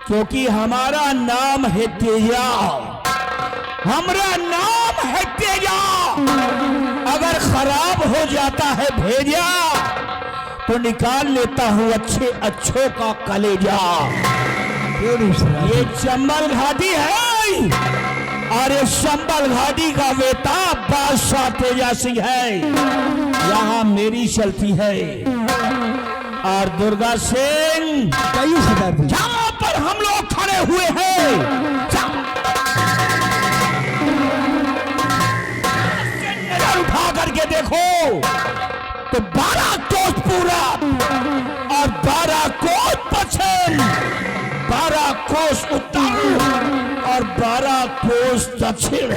क्योंकि हमारा नाम है तेजा, हमारा नाम है तेजा। अगर खराब हो जाता है भेजा तो निकाल लेता हूं अच्छे अच्छों का कलेजा। ये चंबल घाटी है और ये चंबल घाटी का बेटा बादशाह तेजा सिंह है। यहाँ मेरी चलती है और दुर्गा सिंह जहाँ पर हम लोग खड़े हुए हैं नजर उठा करके देखो तो 12 कोस पूरा और 12 कोस पश्चिम, 12 कोस उत्तर और 12 कोस दक्षिण,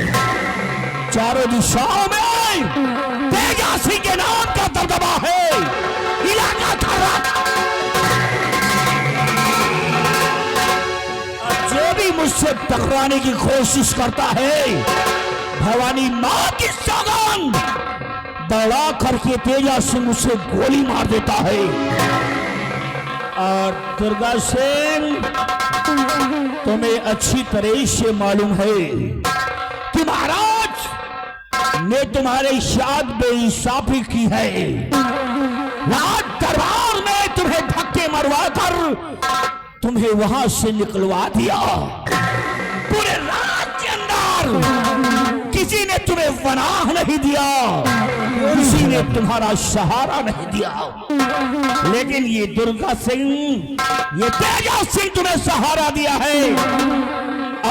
चारों दिशाओं में तेजा सिंह के नाम का दबदबा है। इलाका खड़ा, जो भी मुझसे टकराने की कोशिश करता है भवानी मां की सौगंध दौड़ा करके तेजा सिंह उसे गोली मार देता है। और दुर्गा सिंह तुम्हें अच्छी तरह से मालूम है कि महाराज ने तुम्हारे साथ बेइंसाफी की है। राज दरबार में तुम्हें धक्के मरवा कर तुम्हें वहां से निकलवा दिया। पूरे राज्य के अंदर किसी ने तुम्हें पनाह नहीं दिया, किसी ने तुम्हारा सहारा नहीं दिया, लेकिन ये दुर्गा सिंह, ये तेजा सिंह तुम्हें सहारा दिया है,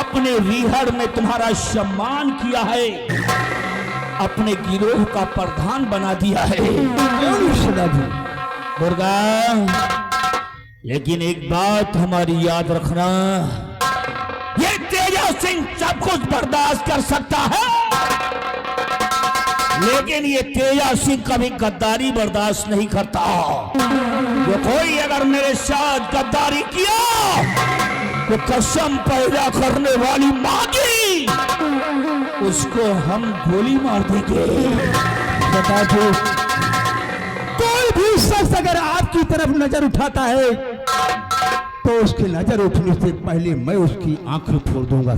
अपने विहड़ में तुम्हारा सम्मान किया है, अपने गिरोह का प्रधान बना दिया है दुर्गा। लेकिन एक बात हमारी याद रखना, ये तेजा सिंह सब कुछ बर्दाश्त कर सकता है, लेकिन ये तेजा सिंह कभी गद्दारी बर्दाश्त नहीं करता। जो कोई अगर मेरे साथ गद्दारी किया तो कसम पैदा करने वाली मां की उसको हम गोली मार देंगे। बता दो, कोई भी शख्स अगर आपकी तरफ नजर उठाता है तो उसकी नजर उठने से पहले मैं उसकी आंखें फोड़ दूंगा।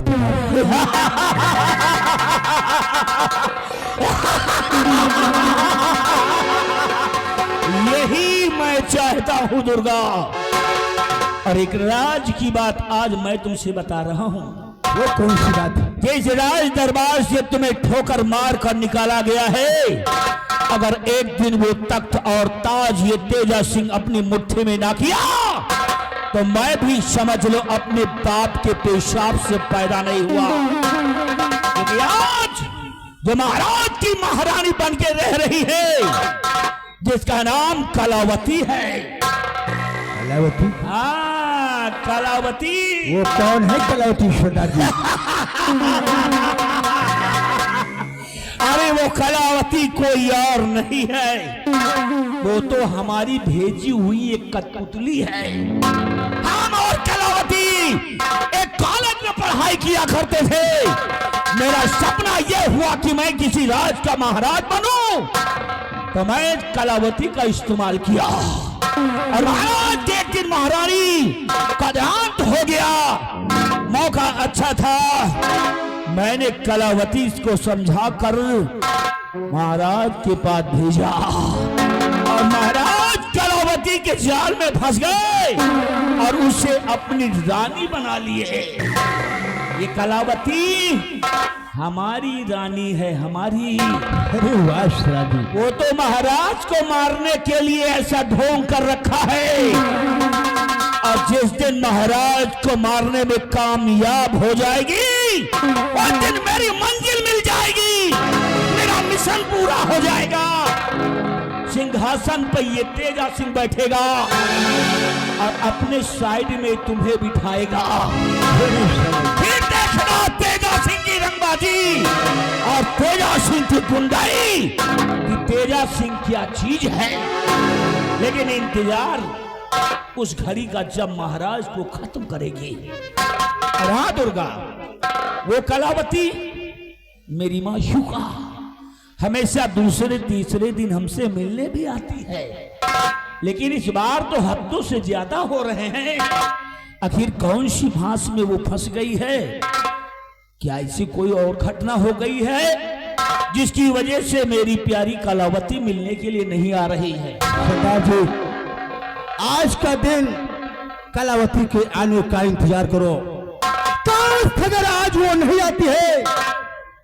यही मैं चाहता हूं दुर्गा। और एक राज की बात आज मैं तुमसे बता रहा हूं। वो कौन सी बात है? जिस राज दरबार से तुम्हें ठोकर मार कर निकाला गया है, अगर एक दिन वो तख्त और ताज ये तेजा सिंह अपनी मुट्ठी में ना किया तो मैं भी समझ लो अपने बाप के पेशाब से पैदा नहीं हुआ। क्योंकि आज जो महाराज की महारानी बन के रह रही है, जिसका नाम कलावती है। कलावती? हाँ, कलावती। वो कौन है कलावती सरदार जी? अरे वो कलावती कोई और नहीं है, वो तो हमारी भेजी हुई एक कठपुतली है। हम और कलावती एक कॉलेज में पढ़ाई किया करते थे। मेरा सपना यह हुआ कि मैं किसी राज का महाराज बनूं, तो मैं कलावती का इस्तेमाल किया। और महाराज एक दिन महारानी का देहांत हो गया, मौका अच्छा था, मैंने कलावती को समझा कर महाराज के पास भेजा और महाराज कलावती के जाल में फंस गए और उसे अपनी रानी बना लिए। ये कलावती हमारी रानी है, हमारी। अरे वाह शराबी, वो तो महाराज को मारने के लिए ऐसा ढोंग कर रखा है, और जिस दिन महाराज को मारने में कामयाब हो जाएगी उस दिन मेरी मंजिल मिल जाएगी, मेरा मिशन पूरा हो जाएगा। सिंहासन पर ये तेजा सिंह बैठेगा और अपने साइड में तुम्हें बिठाएगा। फिर देखना तेजा सिंह की रंगबाजी और तेजा सिंह की गुंडाई कि तेजा सिंह क्या चीज है। लेकिन इंतजार उस घड़ी का जब महाराज को खत्म करेगी। और हाँ दुर्गा, वो कलावती मेरी माशूका हमेशा दूसरे तीसरे दिन हमसे मिलने भी आती है, लेकिन इस बार तो हफ्तों से ज्यादा हो रहे हैं। आखिर कौन सी भांस में वो फंस गई है? क्या ऐसी कोई और घटना हो गई है जिसकी वजह से मेरी प्यारी कलावती मिलने के लिए नहीं आ रही है? सरदार जी, आज का दिन कलावती के आने का इंतजार करो। काश अगर आज वो नहीं आती है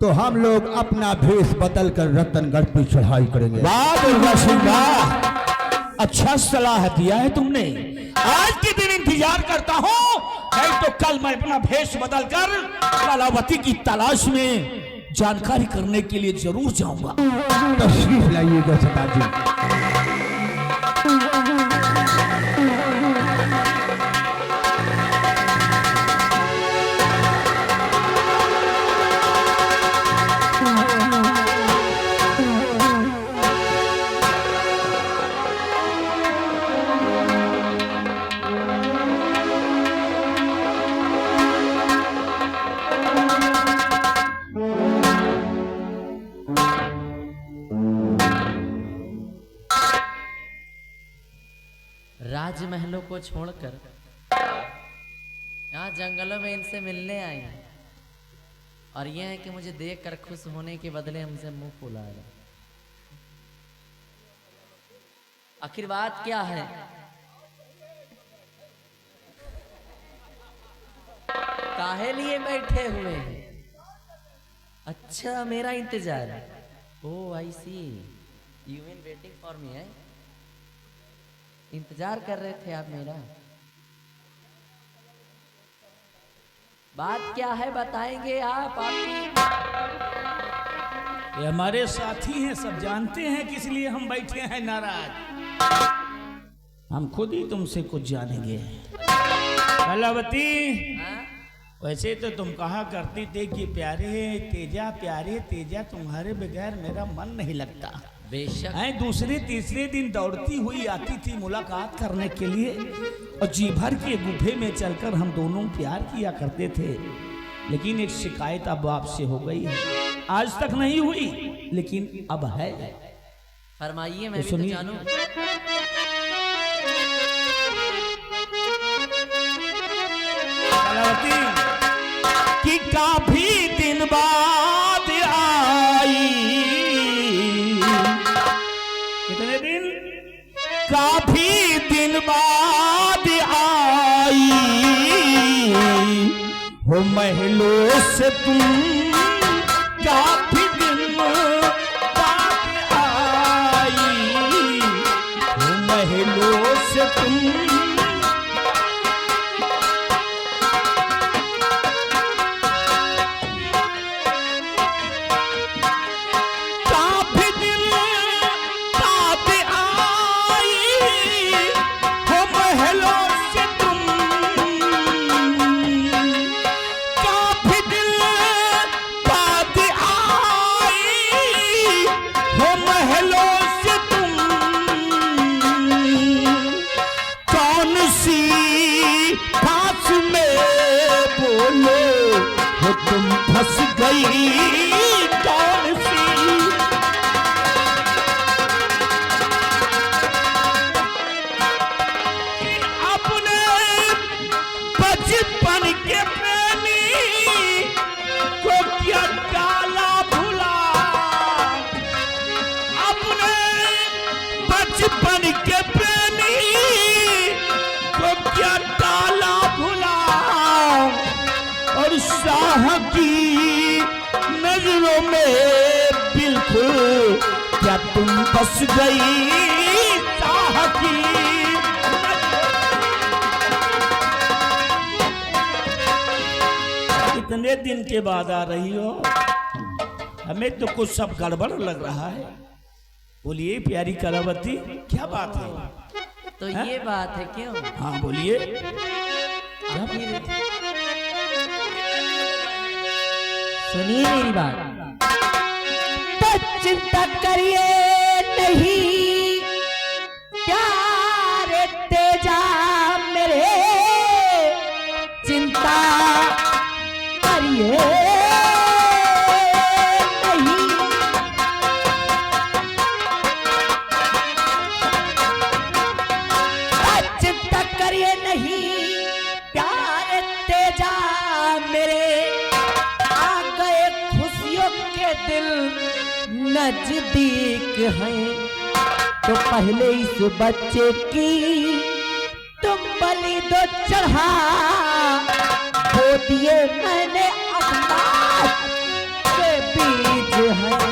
तो हम लोग अपना भेष बदल कर रतनगढ़ पर चढ़ाई करेंगे। वाह दुर्गा सिंह वाह, अच्छा सलाह दिया है तुमने। आज के दिन इंतजार करता हूँ, नहीं तो कल मैं अपना भेष बदल कर कलावती की तलाश में जानकारी करने के लिए जरूर जाऊंगा। तशरीफ लाइएगा सरदार जी। राजमहलों को छोड़कर यहाँ जंगलों में इनसे मिलने आई हैं और यह है कि मुझे देखकर खुश होने के बदले हमसे मुंह फुला रहे। आखिर बात क्या है? काहे लिए बैठे हुए हैं? अच्छा, मेरा इंतजार है। Oh I see, you mean waiting for me है? इंतजार कर रहे थे आप मेरा? बात क्या है बताएंगे आप? ये हमारे साथी हैं, सब जानते हैं किस लिए हम बैठे हैं नाराज। हम खुद ही तुमसे कुछ जानेंगे। कलावती, वैसे तो तुम कहा करती थे कि प्यारे तेजा तुम्हारे बगैर मेरा मन नहीं लगता। बेशक। दूसरे तीसरे दिन दौड़ती हुई आती थी मुलाकात करने के लिए और जी भर के गुफे में चलकर हम दोनों प्यार किया करते थे। लेकिन एक शिकायत अब आपसे हो गई है, आज तक नहीं हुई लेकिन अब है। फरमाइए, मैं भी तो जानूं। कलावती कि काफी दिन बाद आई, कितने दिन? काफी दिन बाद आई हो महलों से तुम, काफी दिन बाद आई हो महलों से तुम। तुम फंस गई कौन सी? अपने बचपन के प्रेमी को क्या डाला भुला, अपने बचपन के प्रेमी को क्या डाला भुला और शाह की नजरों में बिल्कुल क्या तुम बस गई? शाह की इतने दिन के बाद आ रही हो, हमें तो कुछ सब गड़बड़ लग रहा है। बोलिए प्यारी कलावती, क्या बात है? तो ये बात है क्यों? हाँ बोलिए। सुनिए मेरी बात। चिंता करिए नहीं प्यारे तेजा मेरे, चिंता करिए नहीं। चिंता करिए नहीं प्यारे नजदीक हैं, तो पहले इस बच्चे की तुम बलि दो चढ़ा, वो दिए मैंने अवलाद के बीज हैं।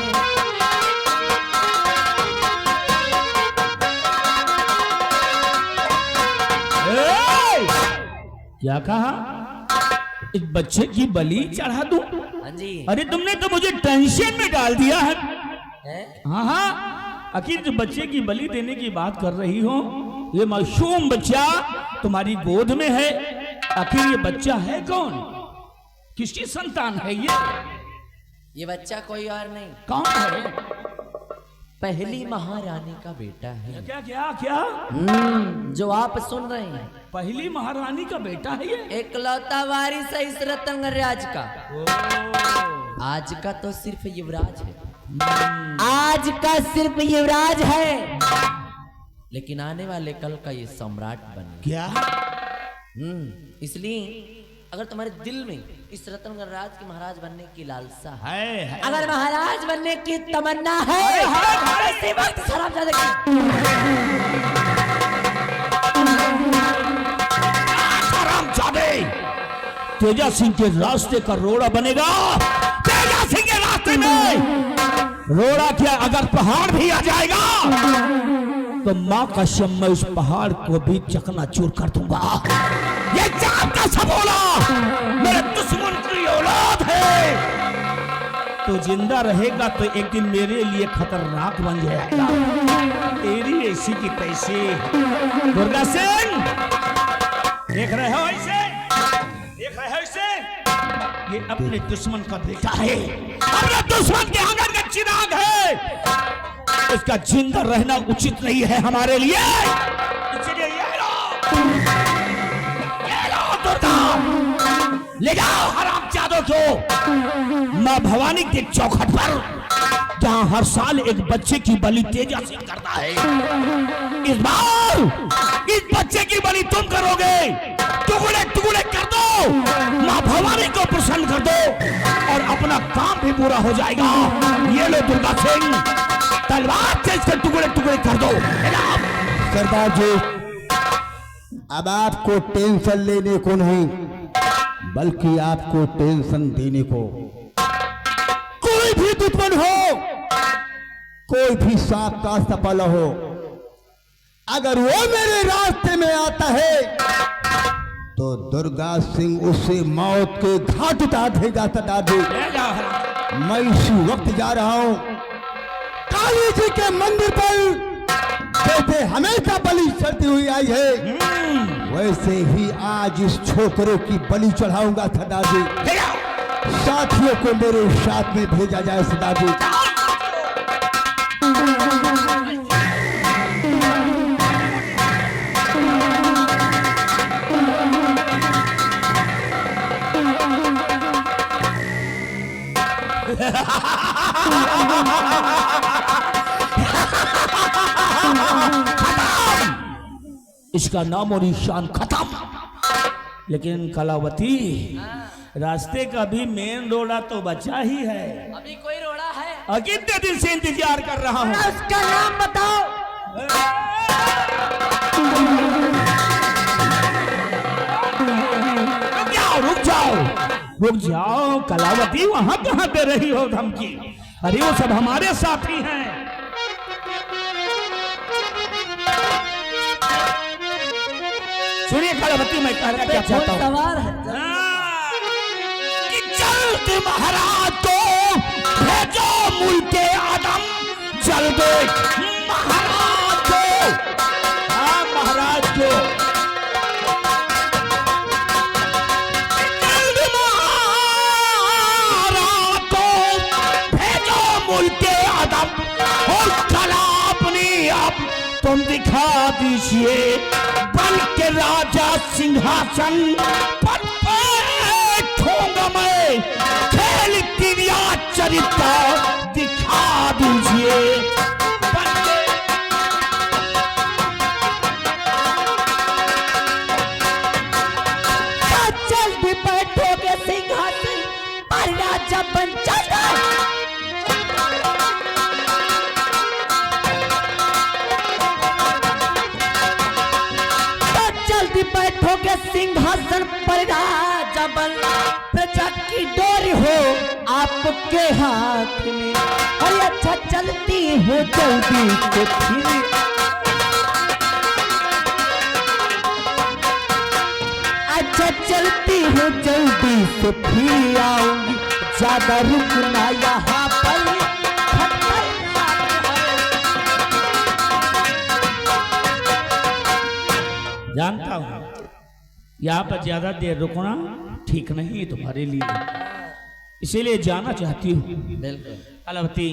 क्या कहा? इस बच्चे की बलि चढ़ा दूं? हाँ जी। अरे तुमने तो मुझे टेंशन में डाल दिया है। है? हाँ हाँ, आखिर जो बच्चे की बलि देने की बात कर रही हो, ये मासूम बच्चा तुम्हारी गोद में है। आखिर ये बच्चा है कौन? किसकी संतान है ये? ये बच्चा कोई और नहीं, कौन है? पहली महारानी का बेटा है। क्या क्या क्या? जो आप सुन रहे हैं, पहली महारानी का बेटा है ये? एकलौता वारिस है इस रतनगढ़ का। आज का तो सिर्फ युवराज है, आज का सिर्फ युवराज है, लेकिन आने वाले कल का ये सम्राट बने। क्या? इसलिए अगर तुम्हारे दिल में इस रतनगढ़ राज के महाराज बनने की लालसा है। अगर महाराज बनने की तमन्ना है, इसी वक्त शराबजादे तेजा सिंह के रास्ते का रोड़ा बनेगा। तेजा सिंह के रास्ते में रोड़ा क्या, अगर पहाड़ भी आ जाएगा तो मां कसम मैं उस पहाड़ को भी चकनाचूर कर दूंगा। ये जान का सबोला मेरे दुश्मन की औलाद है, तो जिंदा रहेगा तो एक दिन मेरे लिए खतरनाक बन जाएगा। तेरी ऐसी की तैसी। दुर्गा सिंह, देख रहे हो इसे? देख रहे हो इसे? ये अपने दुश्मन का बेटा है, अपने दुश्मन के आंगन का चिराग है। इसका जिंदा रहना उचित नहीं है हमारे लिए। इसलिए ये लो दुर्गा, ले जाओ हरामजादों को मां भवानी के चौखट पर, जहां हर साल एक बच्चे की बलि तेजा सिंह करता है। इस बार इस बच्चे की बलि तुम करोगे। टुकड़े टुकड़े कर दो, मां भवानी को प्रसन्न कर दो और अपना काम भी पूरा हो जाएगा। ये लो दुर्गा सिंह, तलवार से इसके टुकड़े टुकड़े कर दो। सरदार जी, अब आपको टेंशन लेने को नहीं, बल्कि आपको टेंशन देने को। कोई भी दुश्मन हो, कोई भी सांप का सपला हो, अगर वो मेरे रास्ते में आता है तो दुर्गा सिंह उसे मौत के घाट उतार देगा। सरदार जी, मैं इसी वक्त जा रहा हूं काली जी के मंदिर पर। जैसे हमेशा बलि चढ़ती हुई आई है, वैसे ही आज इस छोकरे की बलि चढ़ाऊंगा। सरदार जी, साथियों को मेरे साथ में भेजा जाए। सरदार जी, इसका नाम और निशान खत्म। लेकिन कलावती, रास्ते का भी मेन रोड़ा तो बचा ही है। अभी कोई रोड़ा है? और कितने दिन से इंतजार कर रहा हूँ। उसका नाम बताओ। रुक जाओ, रुक जाओ कलावती, वहां कहां दे रही हो धमकी? अरे वो सब हमारे साथी हैं। सुनिए कलावती, मैं कहना क्या चाहता हूँ। सवार है कि जल्द महाराज को भेजो मुल्के आदम, जल्द महाराज को। हाँ, महाराज को जल्द महाराज को भेजो मुल्के आदम, और कला अपनी आप तुम दिखा दीजिए, बन के राजा सिंहासन पर बैठूंगा मैं, खेल क्रिया चरित्र दिखा दीजिए। जल्दी बैठोगे सिंहासन पर, राजा बन जाना। के सिंहासन पर राजा बन, प्रजा की डोर हो आपके हाथ में। अरे अच्छा चलती हो जल्दी से फिर, अच्छा चलती हो जल्दी से फिर आऊंगी, ज्यादा रुकना यहाँ पर खतरनाक है। जानता हूं यहाँ पर ज्यादा देर रुकना ठीक नहीं है तुम्हारे लिए, इसीलिए जाना चाहती हूँ। बिल्कुल। कलावती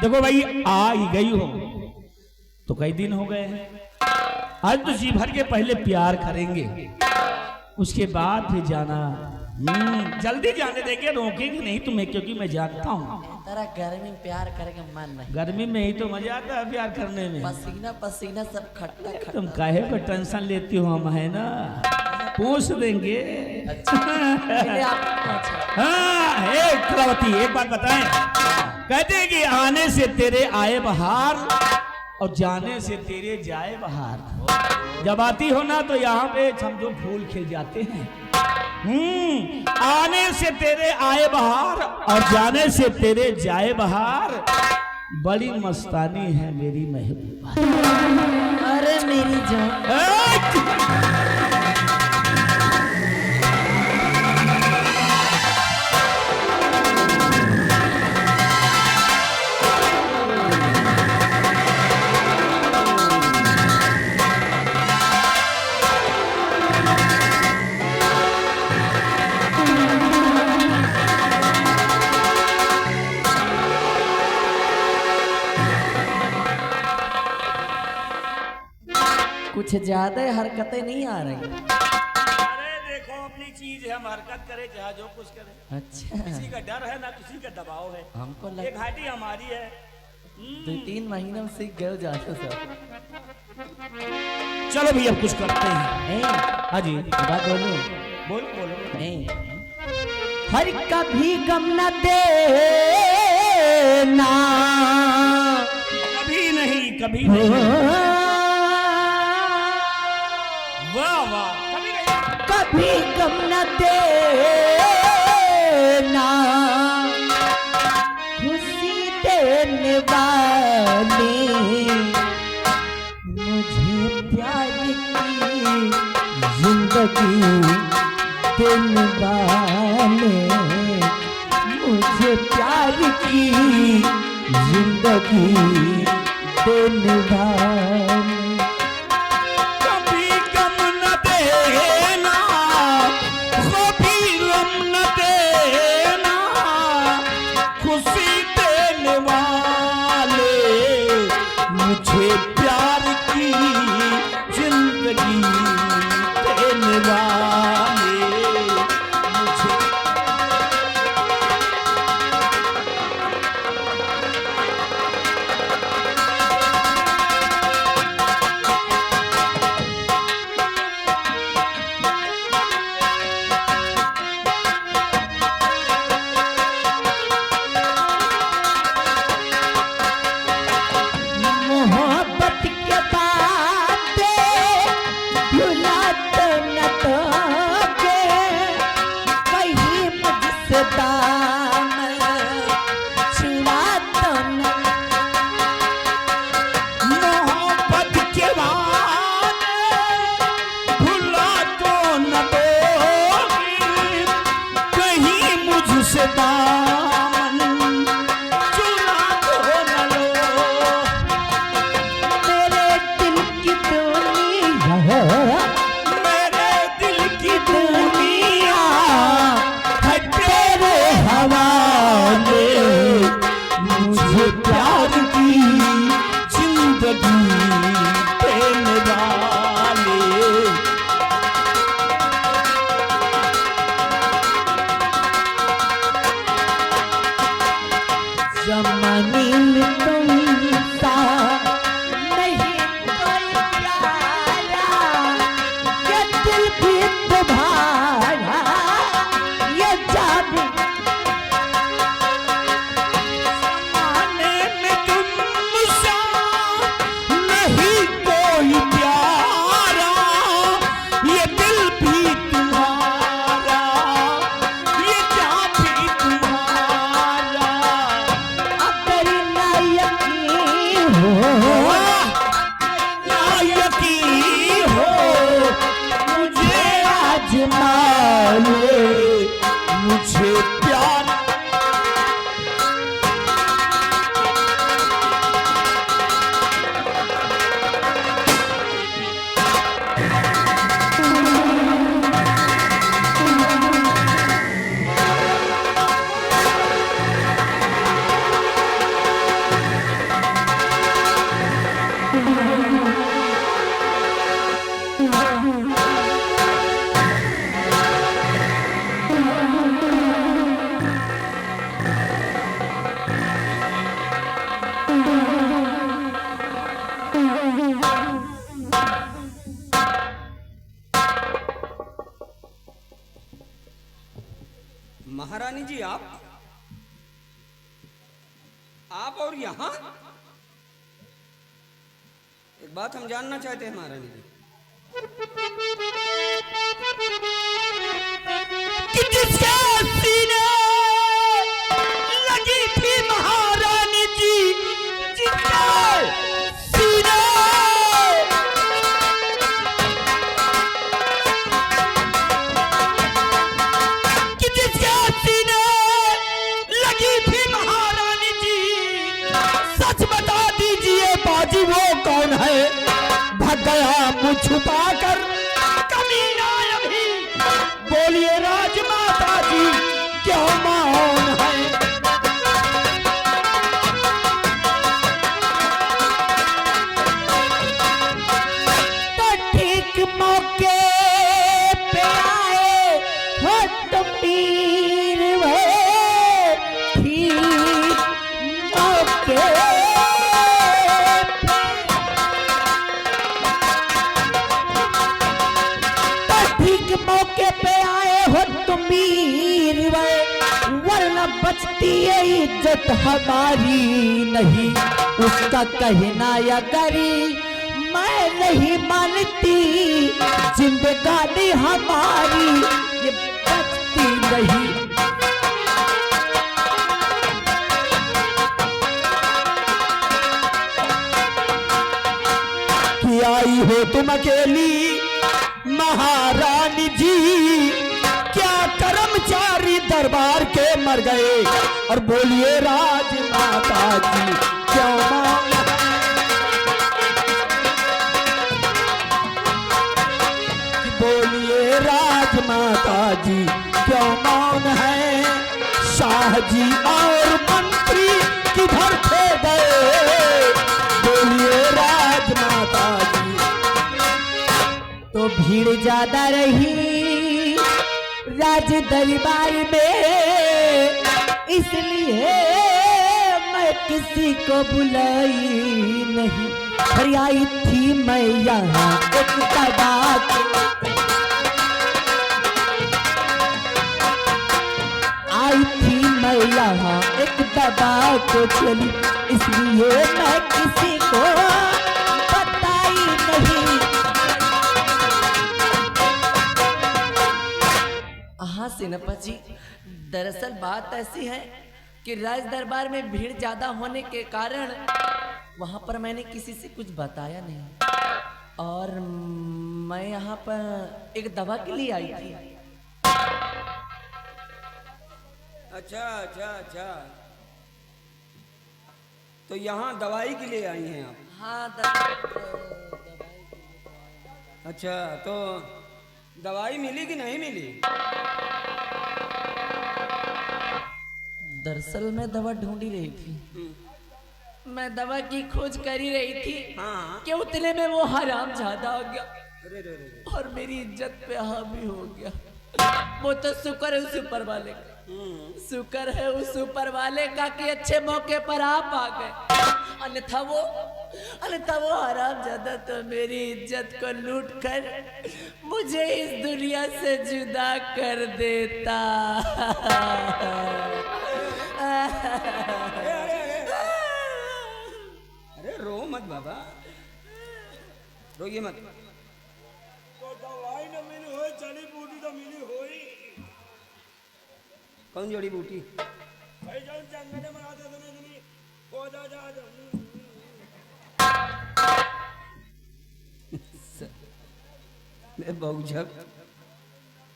देखो भाई, आ ही गई हो तो कई दिन हो गए हैं, आज तो जी भर के पहले प्यार करेंगे, उसके बाद फिर जाना। जल्दी जाने देंगे, रोकेंगे नहीं तुम्हें, क्योंकि मैं जानता हूँ तेरा गर्मी में प्यार करेगा मन नहीं, गर्मी में ही तो मजा आता है प्यार करने में। पसीना पसीना सब खट्टा खट्टा। तुम काहे को टेंशन लेती हो, हम है ना, पूछ देंगे। इसलिए आप हाँ, हे कलावती एक बात बताएं, कहते हैं कि आने से तेरे आए बहार और जाने से तेरे जाए बहार। जब आती हो ना तो यहाँ पे समझो फूल खिल जाते हैं। आने से तेरे आए बहार और जाने से तेरे जाए बहार, बड़ी मस्तानी है मेरी महबूबा। अरे मेरी जान, कुछ ज्यादा हरकतें नहीं आ रही। अरे देखो अपनी चीज है, हम हरकत करे चाहे जो कुछ करे, अच्छा किसी का डर है ना किसी का दबाव है। हमको ये घाटी हमारी है। 2-3 महीने में सीख गए जाते सब। चलो भैया कुछ करते हैं। ए, हाँ जी बात बोलूं? बोलो बोलो। ए, हर कभी गम न देना, कभी नहीं कभी नहीं, वाह वाह, कभी नहीं। कभी गम न देना, खुशी देने वाले, मुझे प्यार की जिंदगी देने वाले, मुझे प्यार की जिंदगी देने वाले। कभी गम न देना, कभी गम न देना, खुशी देने वाले, मुझे प्यार की जिंदगी देने वाले, मुझे महारानी जी आप और यहाँ एक बात हम जानना चाहते हैं महारानी जी। कि जिसके सीने लगी थी महारानी जी, जिसके सीने कि जिसके सीने लगी थी महारानी जी, सच बता दीजिए बाजी वो कौन है? भाग गया मुँह छुपा कर कमीना अभी, बोलिए राजमाता जी क्यों मौन है? तो ठीक मौके पे आए हो तुम वीर वे, ठीक मौके ठीक मौके पे आए हो तुम वीर वे, वरना बचती ये इज्जत हमारी नहीं। उसका कहना या करी मैं नहीं मानती, जिंदगानी हमारी ये बचती नहीं। कि आई हो तुम अकेली महारानी जी, क्या कर्मचारी दरबार के मर गए? और बोलिए राजमाता जी क्यों मौन है? बोलिए राजमाता जी क्यों मौन है? शाह जी और मंत्री किधर थे गए? बोलिए राजमाता जी। तो भीड़ ज्यादा रही राज दरबार में, इसलिए मैं किसी को बुलाई नहीं। अरे आई थी मैं यहाँ एक बात, आई थी मैं यहाँ एक दबा को चली, इसलिए मैं किसी को बताई नहीं। हाँ सिनपा जी, दरअसल बात ऐसी है कि राज दरबार में भीड़ ज्यादा होने के कारण वहां पर मैंने किसी से कुछ बताया नहीं, और मैं यहाँ पर एक दवा के लिए आई थी। अच्छा, तो यहाँ दवाई के लिए आई हैं आप? हाँ अच्छा, तो दवाई मिली कि नहीं मिली? दरअसल मैं दवा ढूंढ ही रही थी, मैं दवा की खोज कर ही रही थी हाँ। कि उतने में वो हराम ज्यादा हो गया अरे रे रे। और मेरी इज्जत पे हावी हो गया। वो तो शुक्र है उस ऊपर वाले का, शुक्र है उस ऊपर वाले का कि अच्छे मौके पर आप आ गए, अन्यथा वो हराम ज्यादा तो मेरी इज्जत को लूट कर मुझे इस दुनिया से जुदा कर देता। अरे रो मत बाबा, रोइए मत। तो दवाई न मिली हो, जड़ी बूटी तो मिली होई। कौन जड़ी बूटी? भाई जान जंगल में आते थे नहीं हो जा जा। बहुजब,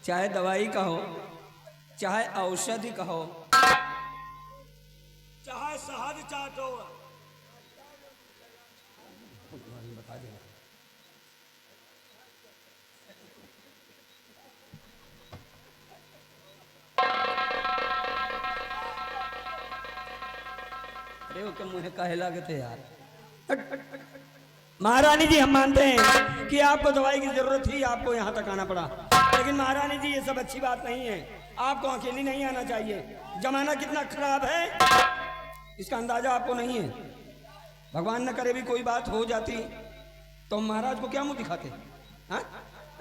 चाहे दवाई का हो, चाहे औषधि का हो, चाहे शहद चाटो, बता देना। अरे वो क्या मुझे काहे लागे थे यार। महारानी जी, हम मानते हैं कि आपको दवाई की जरूरत थी, आपको यहाँ तक आना पड़ा, लेकिन महारानी जी ये सब अच्छी बात नहीं है। आपको अकेली नहीं आना चाहिए। जमाना कितना खराब है इसका अंदाजा आपको नहीं है। भगवान न करे भी कोई बात हो जाती तो महाराज को क्या मुंह दिखाते? हाँ,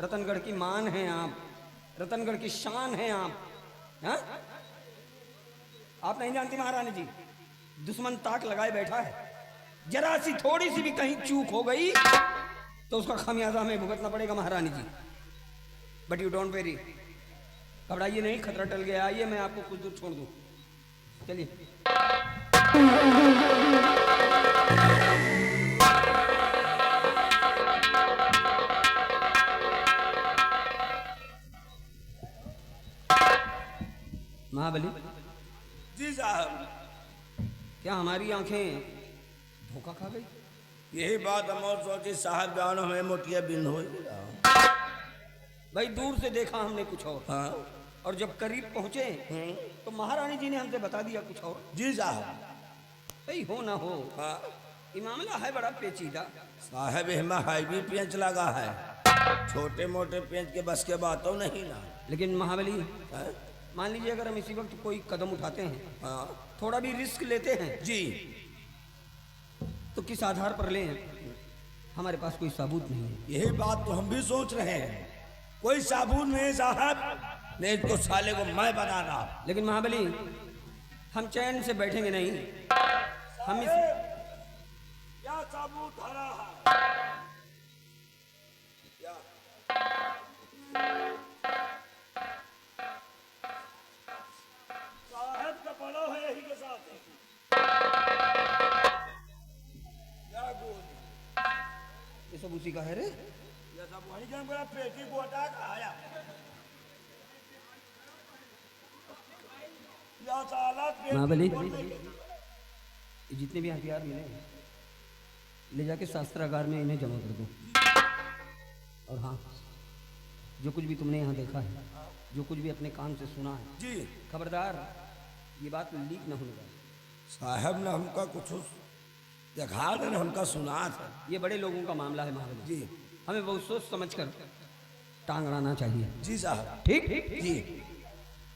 रतनगढ़ की मान है आप, रतनगढ़ की शान है आप। हाँ, आप नहीं जानती महारानी जी, दुश्मन ताक लगाए बैठा है, जरा सी थोड़ी सी भी कहीं चूक हो गई तो उसका खामियाजा हमें भुगतना पड़ेगा महारानी जी। बट यू डोंट वेरी, घबराइए नहीं, खतरा टल गया। आइए मैं आपको कुछ दूर छोड़ दूं, चलिए। महाबली जी साहब, क्या हमारी आंखें धोखा खा गई? यही बात हम और सोची साहब, जानो हमें मोतिया बिन हो। भाई दूर से देखा हमने कुछ और, हाँ और जब करीब पहुंचे तो महारानी जी ने हमसे बता दिया कुछ और। जी साहब। भाई हो ना हो, हाँ ये मामला है बड़ा पेचीदा। साहब, हमें हाईवी पेंच लगा है, छोटे मोटे पेंच के बस के बातों नहीं ना। लेकिन महाबली, हाँ? मान लीजिए अगर हम इसी वक्त कोई कदम उठाते हैं, हाँ थोड़ा भी रिस्क लेते हैं, जी, तो किस आधार पर लें? हमारे पास कोई सबूत नहीं है। यही बात तो हम भी सोच रहे हैं, कोई साबुत नहीं साहब, नहीं तो साले को मैं बता रहा। लेकिन महाबली, हम चैन से बैठेंगे नहीं। हम इस क्या साबुत हरा है? क्या साहब का पड़ो है यही के साथ है। क्या गोली? ये सब उसी का है रे। ये सब वही जन बड़ा पेटी को हटा के आया। या साला पेटी महाबली, को- ये जितने भी हथियार मिले हैं, ले जाके शास्त्रागार में इन्हें जमा कर दो। और हाँ, जो कुछ भी तुमने यहाँ देखा है, जो कुछ भी अपने कान से सुना है, जी खबरदार ये बात लीक न होने पाए। साहब ने हमका कुछ दिखा दे, हमका सुना था। ये बड़े लोगों का मामला है महाबली जी हमें बहुत सोच समझ कर टांग अड़ाना चाहिए। जी साहब। ठीक जी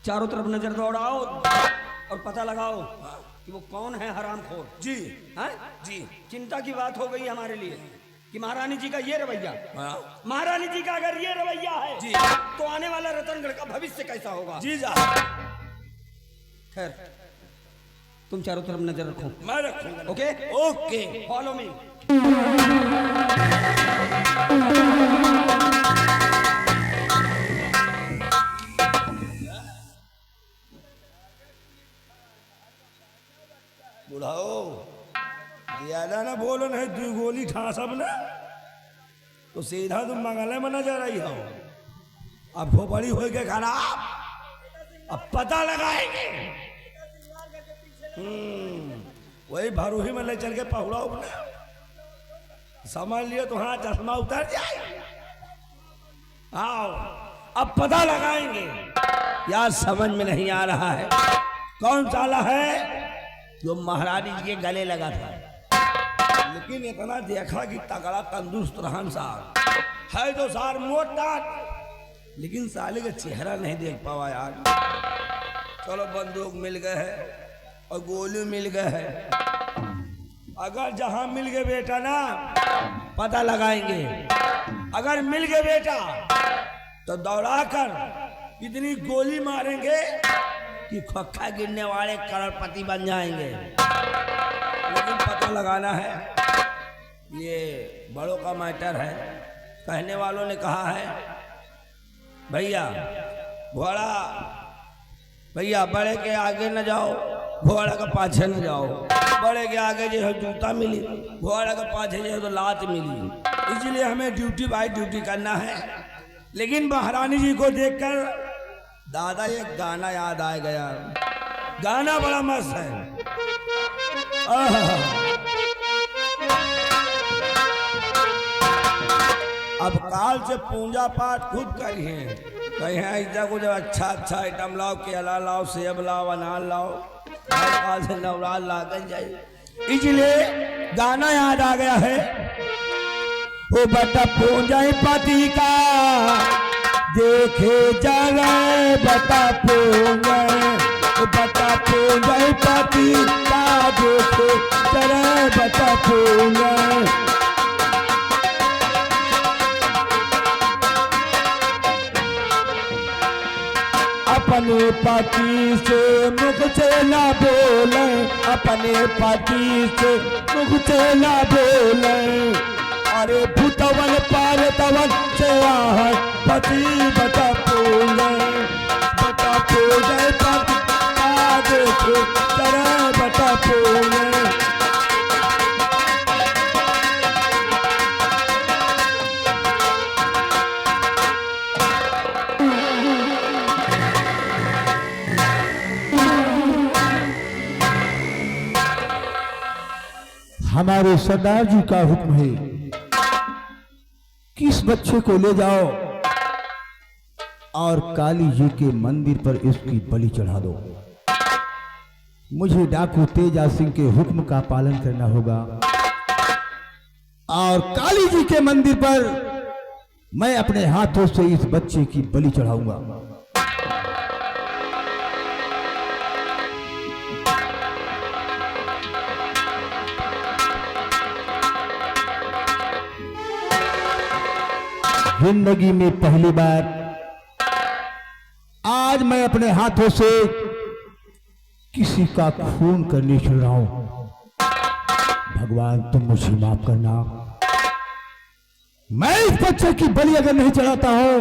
चारों तरफ नजर दौड़ाओ और पता लगाओ कि वो कौन है हरामखोर। जी हाँ? जी चिंता की बात हो गई हमारे लिए कि महारानी जी का ये रवैया, हाँ महारानी जी का अगर ये रवैया है जी। तो आने वाला रतनगढ़ का भविष्य कैसा होगा? जी साहब, खैर, तुम चारों तरफ नजर रखो। मैं रखूंगा। Okay okay follow me. बुढ़ाओ, ज्यादा ना बोलो, नहीं 2 गोली ठासब ना तो सीधा तुम मंगले में नजर आई हो। अब खोपड़ी हो के खराब, अब पता लगाएंगे। वही भरूही में ले चल के पहुड़ा उपना समझ लियो तो हाँ चश्मा उतर जाए। आओ अब पता लगाएंगे। यार समझ में नहीं आ रहा है कौन साला है जो महारानी जी के गले लगा था, लेकिन इतना देखा कि तगड़ा तंदुरुस्त रहन साहब है तो सार मोटा, लेकिन साले का चेहरा नहीं देख पावा यार। चलो बंदूक मिल गए है और गोली मिल गए है, अगर जहां मिल गए बेटा ना पता लगाएंगे। अगर मिल गए बेटा तो दौड़ा कर इतनी गोली मारेंगे कि खोखा गिरने वाले करोड़पति बन जाएंगे। लेकिन पता लगाना है, ये बड़ों का मैटर है। कहने वालों ने कहा है भैया घोड़ा, भैया बड़े के आगे न जाओ, घोड़ा के पाछे न जाओ। बड़े के आगे जो है जूता मिली, घोड़ा के पाछे जो है तो लात मिली। इसलिए हमें ड्यूटी बाई ड्यूटी करना है। लेकिन महारानी जी को देखकर दादा एक गाना याद आ गया। गाना बड़ा मस्त है। अब काल से पूजा पाठ खूब करिए, कहीं ऐसा कुछ अच्छा अच्छा आइटम लाओ, केला लाओ, सेब लाओ, अनार लाओ, काल से नवराल ला कर जाए। इसलिए गाना याद आ गया है। वो बता पूजा पति का देखे जरा, बता पूजा, बता पूजा पति का देखे जरा, बता पूजा। अपने पति से मुख से ना बोले, अपने पति से मुख से ना बोले। अरे भूतवन पारतवन से आहर पति बता बोले, बता बोले पति देखो तरह बता बोले। हमारे सरदार जी का हुक्म है कि इस बच्चे को ले जाओ और काली जी के मंदिर पर इसकी बलि चढ़ा दो। मुझे डाकू तेजा सिंह के हुक्म का पालन करना होगा और काली जी के मंदिर पर मैं अपने हाथों से इस बच्चे की बलि चढ़ाऊंगा। जिंदगी में पहली बार आज मैं अपने हाथों से किसी का खून करने चल रहा हूं। भगवान तुम मुझे माफ करना। मैं इस बच्चे की बलि अगर नहीं चढ़ाता हूं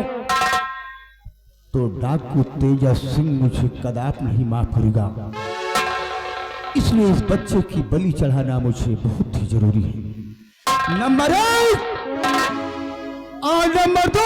तो डाकू तेजा सिंह मुझे कदापि नहीं माफ करेगा। इसलिए इस बच्चे की बलि चढ़ाना मुझे बहुत ही जरूरी है। नंबर 1 और नंबर 2